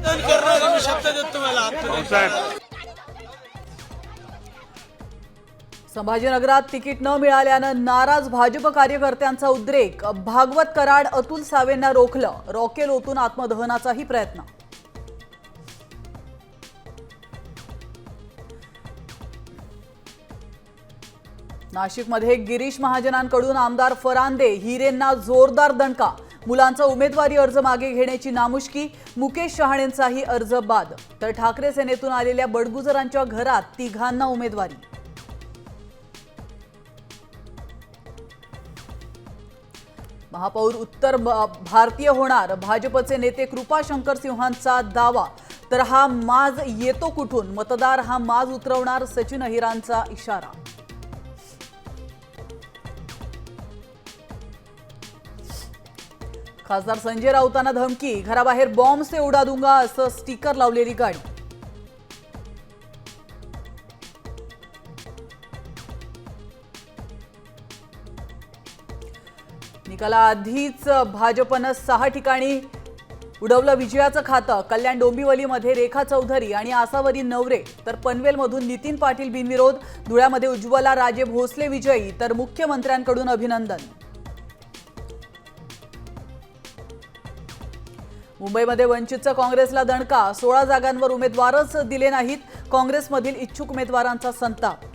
शब्द देतो तुम्हाला। संभाजीनगरात तिकीट न मिळाल्यानं नाराज भाजप कार्यकर्त्यांचा उद्रेक। भागवत कराड अतुल सावेंना रोखलं, रॉकेल ओतून आत्मदहनाचाही प्रयत्न। नाशिकमध्ये गिरीश महाजनांकडून आमदार फरांदे हिरेंना जोरदार दणका। मुलांचा उमेदवारी अर्ज मागे घेण्याची नामुष्की, मुकेश शहाणेंचाही अर्ज बाद। तर ठाकरे सेनेतून आलेल्या बडगुजरांच्या घरात तिघांना उमेदवारी। महापौर उत्तर भारतीय होणार, भाजपचे नेते कृपाशंकर सिंहांचा दावा। तर हा माज येतो कुठून, मतदार हा माज उतरवणार, सचिन अहिरांचा इशारा। खासदार संजय राऊतांना धमकी, घराबाहेर बॉम्ब से उडा दूंगा असं स्टिकर लावलेली गाडी। निकालाआधीच भाजपनं 6 ठिकाणी उडवलं विजयाचं खातं। कल्याण डोंबिवलीमध्ये रेखा चौधरी आणि आसावरी नवरे, तर पनवेलमधून नितीन पाटील बिनविरोध। धुळ्यामध्ये उज्ज्वला राजे भोसले विजयी, तर मुख्यमंत्र्यांकडून अभिनंदन। मुंबईमध्ये वंचितचा काँग्रेसला दणका, 16 जागांवर उमेदवारच दिले नाहीत। काँग्रेसमधील इच्छुक उमेदवारांचा संताप।